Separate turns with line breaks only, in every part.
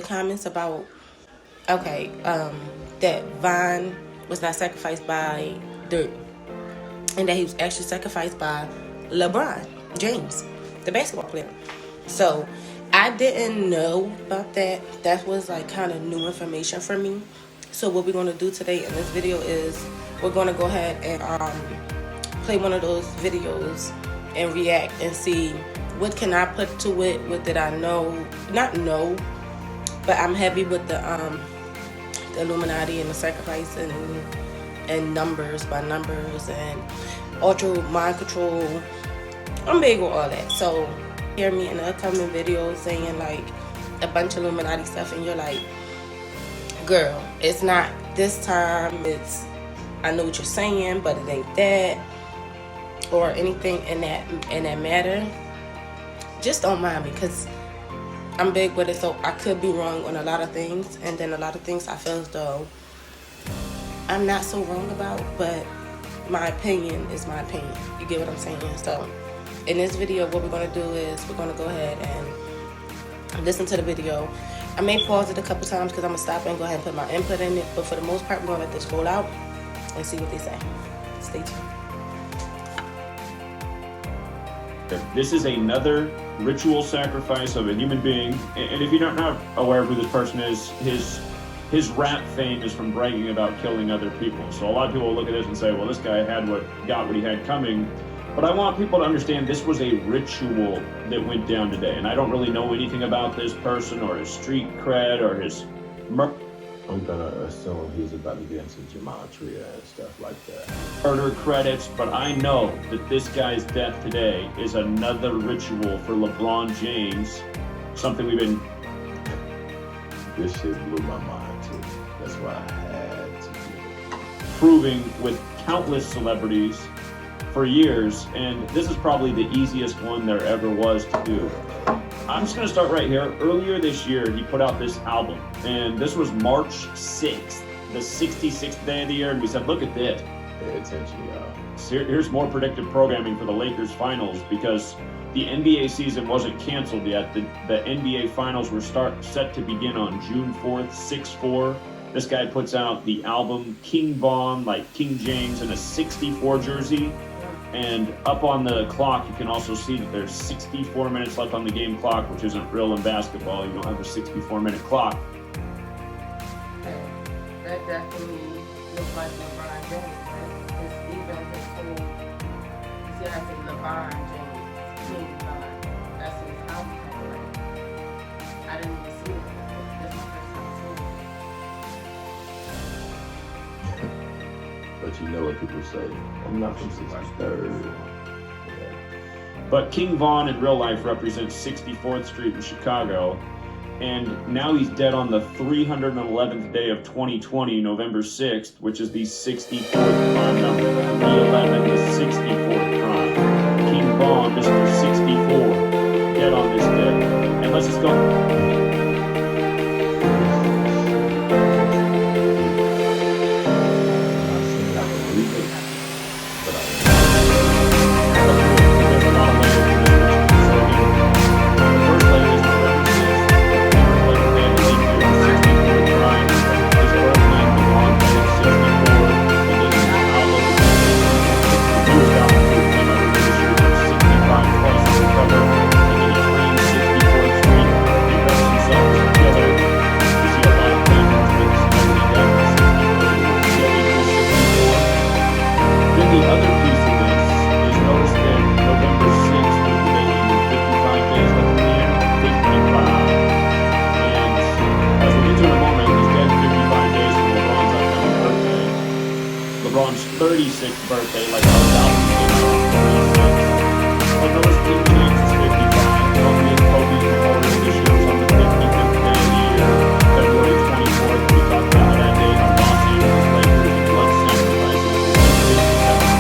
comments about that Vine was not sacrificed by dirt, and that he was actually sacrificed by Lebron James, the basketball player. So I didn't know about that. That was like kind of new information for me. So what we're gonna do today in this video is we're gonna go ahead and play one of those videos and react and see what can I put to it. What did I know? Not know, but I'm heavy with the Illuminati and the sacrifice and numbers by numbers and ultra mind control. I'm big with all that. So hear me in the upcoming videos saying like a bunch of Illuminati stuff, and you're like, girl, it's not this time. It's, I know what you're saying, but it ain't that, or anything in that matter. Just don't mind me, because I'm big with it, so I could be wrong on a lot of things, and then a lot of things I feel as though I'm not so wrong about, but my opinion is my opinion. You get what I'm saying? So in this video, what we're going to do is we're going to go ahead and listen to the video. I may pause it a couple times because I'm going to stop and go ahead and put my input in it, but for the most part, we're going to let this roll out and see what they say. Stay tuned.
This is another ritual sacrifice of a human being, and if you're not aware of who this person is, his rap fame is from bragging about killing other people. So a lot of people will look at this and say, well, this guy got what he had coming. But I want people to understand this was a ritual that went down today, and I don't really know anything about this person or his street cred or his
I'm gonna assume he's about to get into gematria and stuff like that.
murder credits, but I know that this guy's death today is another ritual for LeBron James. Something we've been...
This shit blew my mind too. That's why I had to do it.
Proving with countless celebrities for years, and this is probably the easiest one there ever was to do. I'm just gonna start right here. Earlier this year, he put out this album, and this was March 6th, the 66th day of the year, and we said, look at this.
Pay attention, y'all.
So here's more predictive programming for the Lakers finals, because the NBA season wasn't canceled yet. The NBA finals were set to begin on June 4th, 6-4. This guy puts out the album King Von, like King James, in a 64 jersey. And up on the clock, you can also see that there's 64 minutes left on the game clock, which isn't real in basketball. You don't have a 64-minute clock.
That definitely looks like LeBron James, right? It's even his whole, you see how I say LeBron James, King Von. That's his album cover, right? I didn't even see it. This is my first time seeing it.
But you know what people say. I'm not from 63rd. Yeah.
But King Von in real life represents 64th Street in Chicago. And now he's dead on the 311th day of 2020, November 6th, which is the 64th prime number. The 11, the 64th prime. King Von, Mr. 64, dead on this day. And let's just go. LeBron's 36th birthday, like our album came out on 36. But notice King James is 55. Kobe and Kobe's memorial this year was on the 55th day of the year, February 24th. We talked about that day how Los Angeles Lakers and blood sacrifices were 57th, 55th.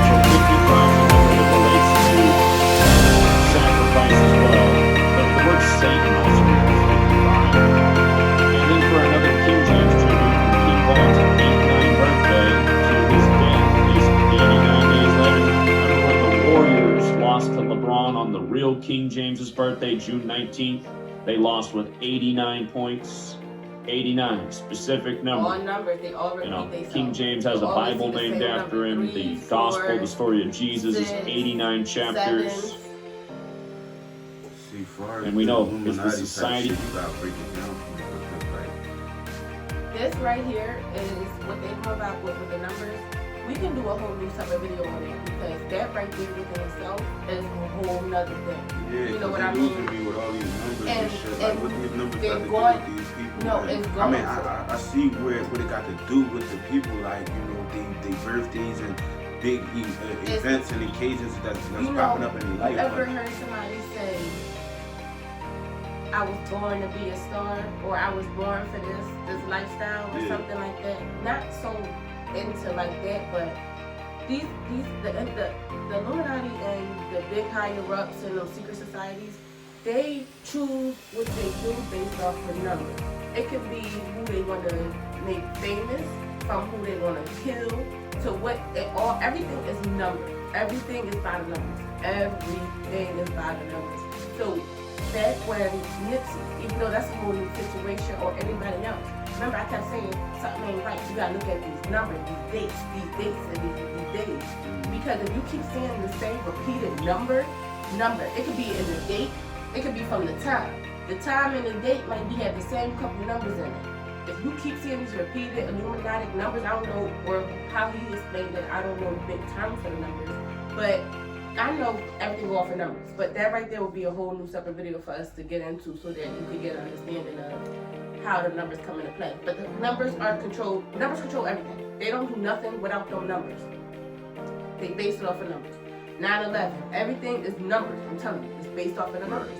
So 55 is a number that relates to sacrifice as well. The word know King James's birthday, June 19th. They lost with 89 points. 89, specific number.
All numbers, they all repeat themselves.
King James has a Bible named after him.
3,
the
4,
Gospel, the story of Jesus,
6,
is 89 chapters.
7.
See, far as
And we know
the
it's the
Illuminati
society.
type shit, you gotta break it down for me, because, like,
This right here is what they know about with the numbers. We can do a whole new separate video on it because that right there within itself is a whole nother thing.
yeah,
You know what
they
I
losing
mean?
me with all these numbers
And-
and shit.
and
Like, what these numbers
they're
got to
going-
do with these people?
No,
and,
it's
I
going
mean,
to.
I see what it got to do with the people, like, you know, they birthdays and big events and occasions that's
You know,
popping up in their life.
you ever
Like,
heard somebody say, I was born to be a star, or I was born for this lifestyle, or
Yeah.
something like that? Not so into like that, but the Illuminati and the big higher ups and those secret societies, they choose what they do based off the numbers. It could be who they want to make famous, from who they want to kill, to what everything is numbers. Everything is by the numbers. Everything is by the numbers. So back when Nipsey, even though that's a whole new situation, or anybody else, remember I kept saying something ain't right. You gotta look at these numbers, these dates, and these days. Because if you keep seeing the same repeated number, it could be in the date, it could be from the time. The time and the date might be have the same couple numbers in it. If you keep seeing these repeated Illuminati numbers, I don't know, or how he explained it, I don't know the big term for the numbers, but I know everything go off in numbers. But that right there will be a whole new separate video for us to get into so that you can get an understanding of how the numbers come into play. But the numbers control everything. They don't do nothing without those numbers. They base it off of numbers. 9/11, everything is numbers, I'm telling you, it's based off of the numbers.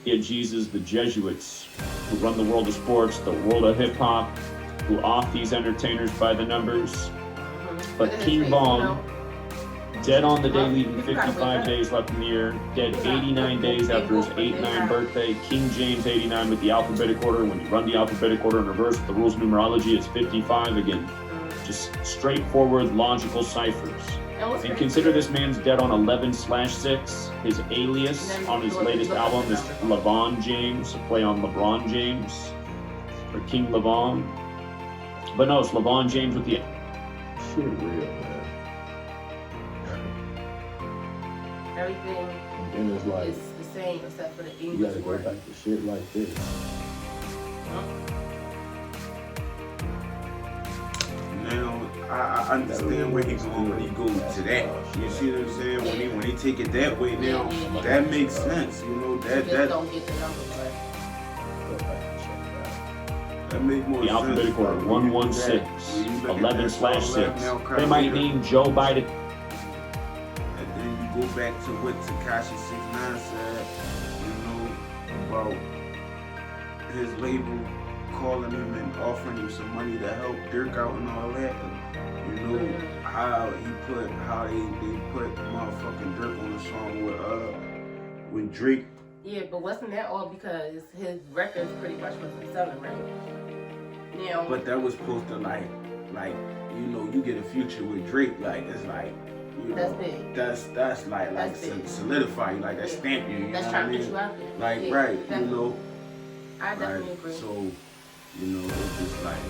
Yeah, Jesus, the Jesuits, who run the world of sports, the world of hip hop, who off these entertainers by the numbers. But King Von, dead on the day, leaving 55 days left in the year, dead 89 days after his 89 birthday. King James 89 with the alphabetic order. When you run the alphabetic order in reverse with the rules of numerology, it's 55 again. Just straightforward, logical ciphers. And consider this man's dead on 11/6. His alias on his latest album is Lebron James, a play on LeBron James, or King Lebron. But no, it's LeBron James with the...
shit real, man.
Everything
And it's like,
is the same except for the
you
English
gotta go
word.
back to shit like this. Now, I understand where he's going when he goes to that. You see what I'm saying? When they take it that way now, that makes sense. You know,
Just
that
don't get the number, but
go back and check it out. That makes more
The
sense.
alphabetic order,
Like, when you look
116,
at- when you look at that
11/6.
now,
They might
later,
name Joe Biden.
and then you go back to what Tekashi 6ix9ine said, you know, about his label calling him and offering him some money to help Dirk out and all that. And, you know, how they put motherfucking Dirk on the song with Drake.
yeah, but wasn't that all because his records pretty much wasn't selling, right? Now,
But that was supposed to like, you know, you get a future with Drake, like it's like, you know,
That's big.
That's like
That's big.
solidify you, like that
Yeah.
stamp you. You
that's
know
trying
what
to
I
get you
mean?
out there.
Like
Yeah,
right, you
definitely.
know,
I definitely
right.
agree.
So, you know, it's just like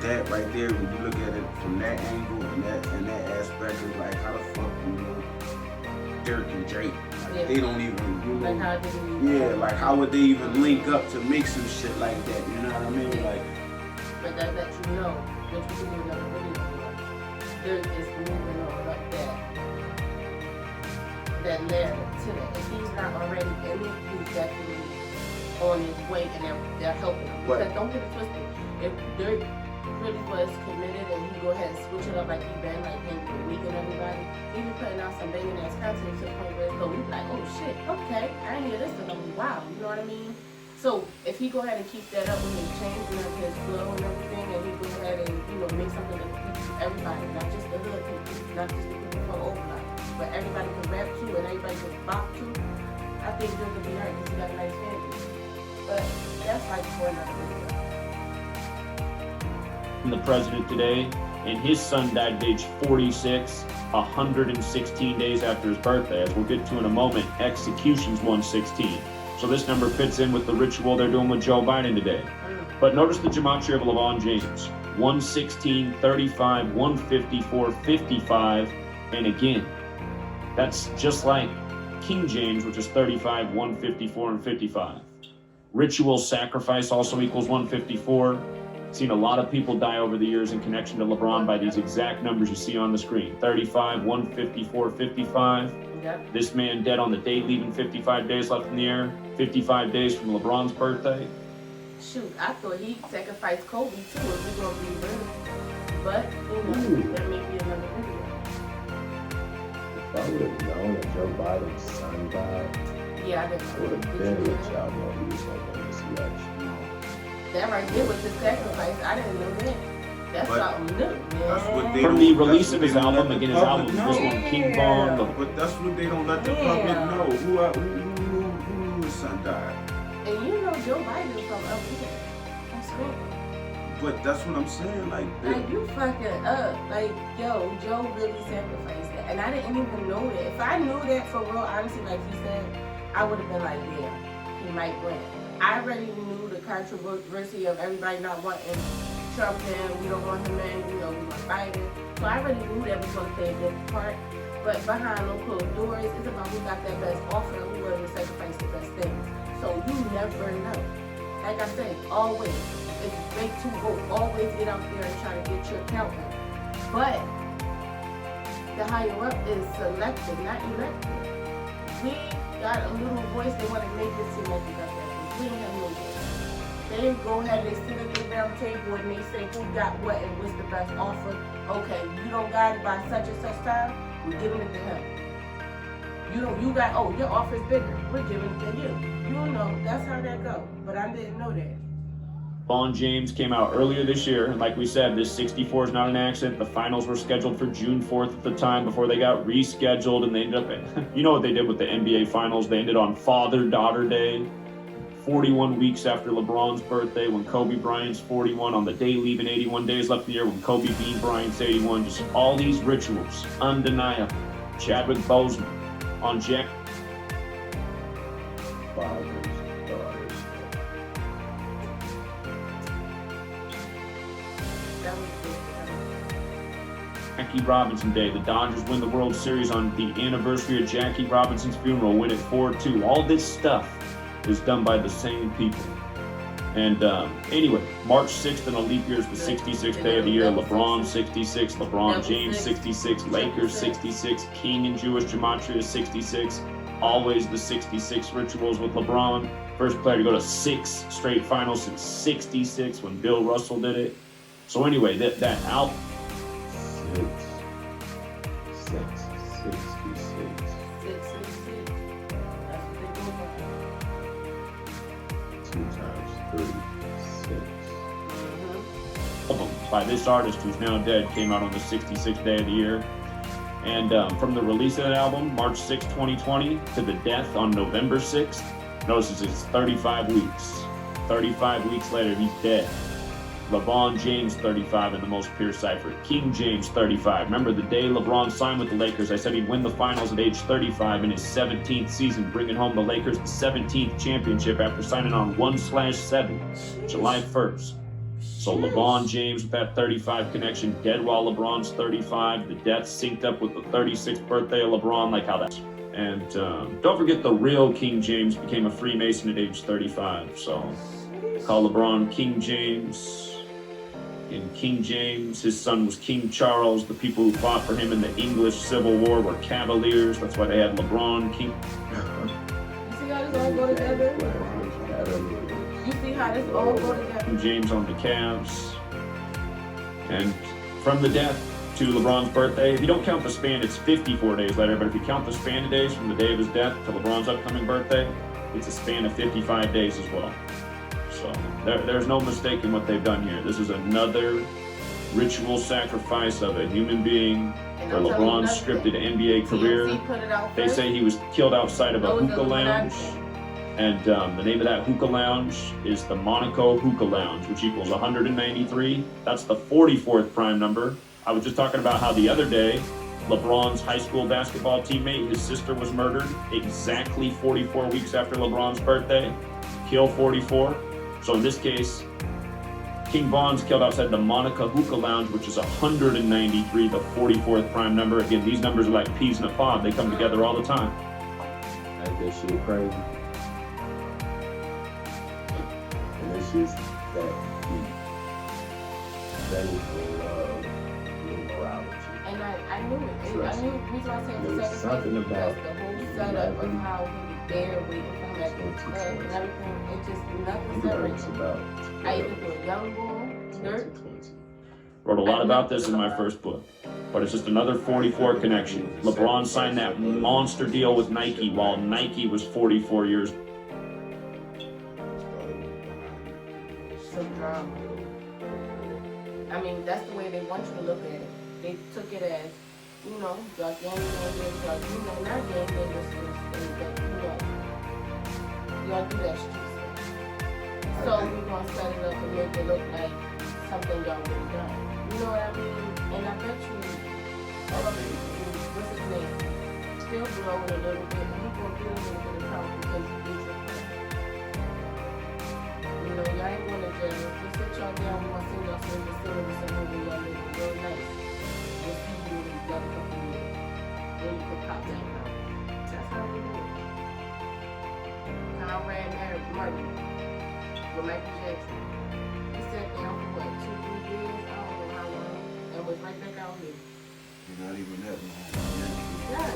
that right there. When you look at it from that angle and that aspect, it's like how the fuck, you know, Dirk and Drake, like,
Yeah.
they don't even, you know.
Like how did we?
Yeah, like how would they even link up to make some shit like that? You know what I mean? Like,
But that lets you know what you can do another video for. Dirk is moving on up that ladder to that. If he's not already in it, he's definitely on his way, and they're helping him.
But-
Because don't get it twisted. If Dirk really was committed and he go ahead and switch it up like he been, like him with and everybody, he be putting out some banging ass content to the point where it's we be like, oh shit, okay, I ain't hear this in a while. You know what I mean? So if he go ahead and keep that up with his change and his flow and everything, and he go ahead and make something that pleases everybody, not just the hood people, not just the people from overnight, but everybody can rap to and everybody can bop to, I think Dirk could be hurt because he got a nice family. But that's like for another video.
The president today, and his son died at age 46, 116 days after his birthday. As we'll get to in a moment, executions 116. So this number fits in with the ritual they're doing with Joe Biden today. But notice the gematria of LeBron James. 116, 35, 154, 55, and again, that's just like King James, which is 35, 154, and 55. Ritual sacrifice also equals 154. Seen a lot of people die over the years in connection to LeBron by these exact numbers you see on the screen. 35, 154, 55.
Yep.
This man dead on the day, leaving 55 days left in the air. 55 days from LeBron's birthday.
Shoot, I thought he sacrificed Kobe too, if we're gonna be real. But, that may be another video.
If I would have known that Joe Biden's son died,
Yeah, I
I
didn't
would have been let y'all know he was going to win this election.
That right there was the sacrifice. I didn't know that. That's
But
something new, man.
That's what they
From
don't-
the
that's
release
what
of
they
his
don't
album,
let
again,
the
his
public
album,
know.
this one, King Von, the
But that's what they don't let the public know. Who his son died.
And you know Joe Biden is from up here. That's cool.
But that's what I'm saying. Like
You fucking up. Like, yo, Joe really sacrificed that. And I didn't even know that. If I knew that for real, honestly, like he said, I would have been like, yeah, he might win. I already knew the controversy of everybody not wanting Trump in, we don't want him in, we want Biden. So I already knew that was going to play a big part. But behind those closed doors, it's about who got that best offer and who willing to sacrifice the best things. So you never know. Like I said, always, if you make two vote, always get out there and try to get your count in. But the higher up is selected, not elected. We got a little voice, they want to make it seem like we got that voice. We ain't have no voice. They go ahead, they sit at the round table and they say who got what and what's the best offer. Okay, you don't got it by such and such time, we're giving it to him. You got, your offer's bigger, we're giving it to you. You don't know, that's how that go. But I didn't know that.
LeBron James came out earlier this year, and like we said, this 64 is not an accident. The finals were scheduled for June 4th at the time before they got rescheduled, and they ended up, you know what they did with the NBA finals? They ended on Father-Daughter Day, 41 weeks after LeBron's birthday, when Kobe Bryant's 41, on the day leaving 81 days left in the year, when Kobe beat Bryant's 81. Just all these rituals, undeniable. Chadwick Boseman on Jack.
Fathers, daughters.
That was
Jackie Robinson Day. The Dodgers win the World Series on the anniversary of Jackie Robinson's funeral, win it 4-2. All this stuff is done by the same people. And anyway, March 6th in a leap year is the 66th day of the year. LeBron 66, LeBron James 66, Lakers 66, King and Jewish Gematria 66. Always the 66 rituals with LeBron. First player to go to 6 straight finals since 66 when Bill Russell did it. So anyway, that album.
66.
666. That's what they go by.
2 times 36.
Album by this artist who's now dead came out on the 66th day of the year. And from the release of that album, March 6, 2020, to the death on November 6th, notice it's 35 weeks. 35 weeks later, he's dead. LeBron James, 35 in the most pure cipher. King James, 35. Remember the day LeBron signed with the Lakers, I said he'd win the finals at age 35 in his 17th season, bringing home the Lakers' 17th championship after signing on 1/7, July 1st. So LeBron James with that 35 connection, dead while LeBron's 35. The death synced up with the 36th birthday of LeBron, like how that's. And don't forget the real King James became a Freemason at age 35. So call LeBron King James. In King James, his son was King Charles. The people who fought for him in the English Civil War were Cavaliers. That's why they had LeBron King.
You see how this all go together? You see how this all go together?
King James on the Cavs. And from the death to LeBron's birthday, if you don't count the span, it's 54 days later. But if you count the span of days from the day of his death to LeBron's upcoming birthday, it's a span of 55 days as well. So there's no mistaking what they've done here. This is another ritual sacrifice of a human being for LeBron's scripted NBA career. They say he was killed outside of a hookah lounge. And the name of that hookah lounge is the Monaco Hookah Lounge, which equals 193. That's the 44th prime number. I was just talking about how the other day, LeBron's high school basketball teammate, his sister was murdered exactly 44 weeks after LeBron's birthday. Kill 44. So in this case, King Von's killed outside the Monica Hookah Lounge, which is 193, the 44th prime number. Again, these numbers are like peas in a pod. They come together all the time.
Ain't that shit crazy? And it's just that deep. That is the love, immorality.
And I knew it.
Trust.
I knew the reason I said
There
the
was
second
something
place
about
because the whole setup of how he was there waiting for him at the club and everything. It just nothing separates.
About
I even threw a young boy, dirt.
Wrote a lot about this in my first book, but it's just another 44 connection. LeBron signed that monster deal with Nike while Nike was 44 years.
Some drama. I mean, that's the way they want you to look at it. They took it as, y'all gang bangers, y'all, not gang bangers, but, y'all do that street stuff. So we're going to set it up and make it look like something y'all would have done. You know what I mean? And I bet you, what's his name? Still blow it a little bit, and he's going to get a little bit of power because you did your part. Y'all ain't going to jail. Just sit y'all down, we're going to send y'all to the facility somewhere where y'all live real nice. We'll see you in another couple of years. Then you can pop that out. That's how we do it. Conrad married Murray with Michael Jackson. He sat down for what, 2-3 years? I don't know how long. And was right back out here.
You're not even that long.
Yes,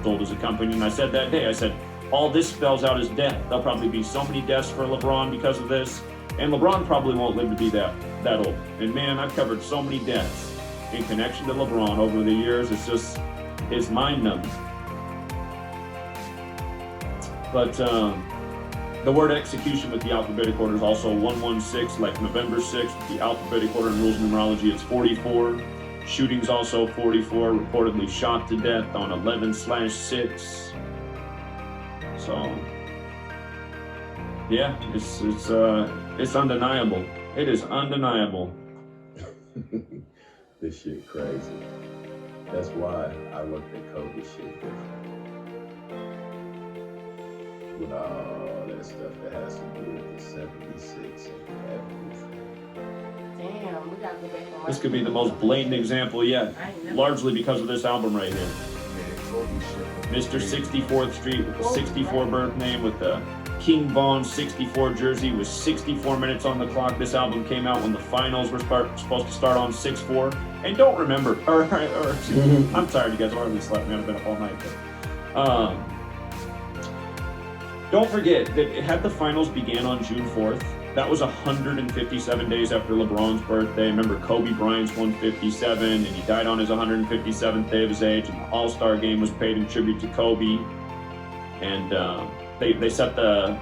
Sold as a company, and I said that day, I said, all this spells out is death. There'll probably be so many deaths for LeBron because of this, and LeBron probably won't live to be that old. And man, I've covered so many deaths in connection to LeBron over the years. It's mind-numbing. But the word execution with the alphabetic order is also 116, like November 6th. The alphabetic order in rules of numerology, it's 44. Shootings also 44, reportedly shot to death on 11/6. So, yeah, it's undeniable. It is undeniable.
This shit crazy. That's why I looked at Kobe shit different. With all that stuff that has to do with the 76 and everything.
damn, we got to go back and watch.
This could be the most blatant example yet, largely because of this album right here. Mr. 64th Street with the 64 birth name with the King Von 64 jersey with 64 minutes on the clock. This album came out when the finals were supposed to start on 6/4. And don't remember, I'm tired, you guys already slept, man, I've been up all night. But, don't forget that had the finals began on June 4th, that was 157 days after LeBron's birthday. Remember, Kobe Bryant's 157, and he died on his 157th day of his age, and the All-Star game was paid in tribute to Kobe. And they set the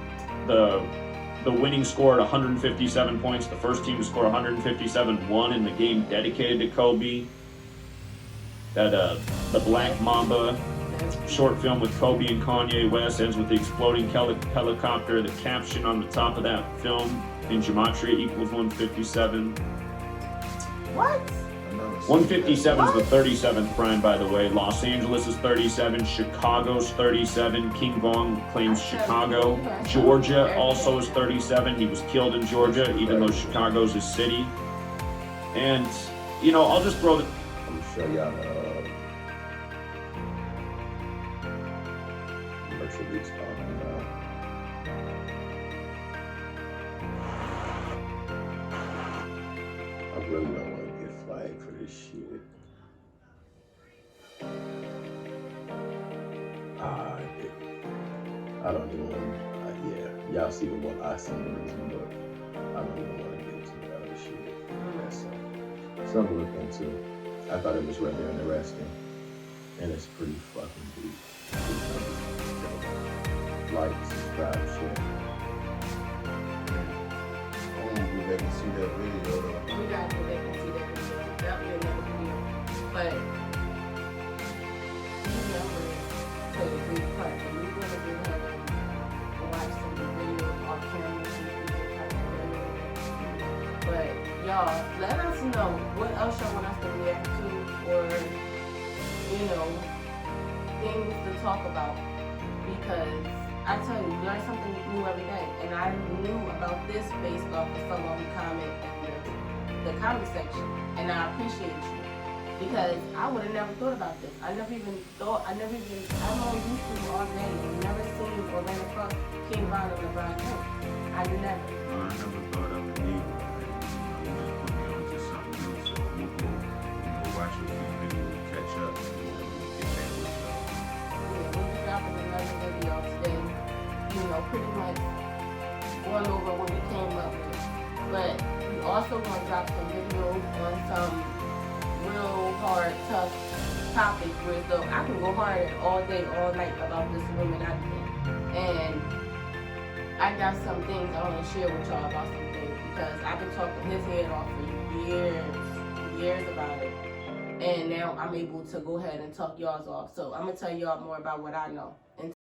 winning score at 157 points. The first team to score 157 won in the game dedicated to Kobe. That the Black Mamba short film with Kobe and Kanye West ends with the exploding helicopter. The caption on the top of that film in gematria equals 157.
What?
157 is the 37th prime, by the way. Los Angeles is 37. Chicago's 37. King Von claims Chicago. Georgia also is 37. He was killed in Georgia, even though Chicago's his city. And, I'll just throw the...
I'm gonna show y'all the commercial he's talking about. I really don't want to get flagged for this shit. I don't even want y'all see the one I see the reason, but I don't even want to get into the other shit. That's something to look into. I thought it was rather interesting, and it's pretty fucking deep. Like, subscribe, share.
I want to go back and see that video though.
We gotta go back and see that video. That'll be another video. But these numbers play a big part. And we're gonna go ahead and watch some of the videos on camera. See if we can kind of. But y'all, let us know what else y'all want us to react to, or things to talk about. Because I tell you, learn something new every day, and I knew about this based off of someone who commented in the comment section, and I appreciate you. Because I would have never thought about this. I'm on YouTube all day and never seen or ran across King Von and LeBron James. I never.
No, I never thought of it either. Put me on to something new, so we'll go, watch a few videos, catch up, and get back with y'all.
Yeah, we'll be dropping another video today. Pretty much going over what we came up with. But we also going to drop some videos on some real hard, tough topics where I can go hard all day, all night about this Illuminati thing. And I got some things I want to share with y'all about some things, because I've been talking his head off for years about it. And now I'm able to go ahead and talk y'all's off. So I'm going to tell y'all more about what I know.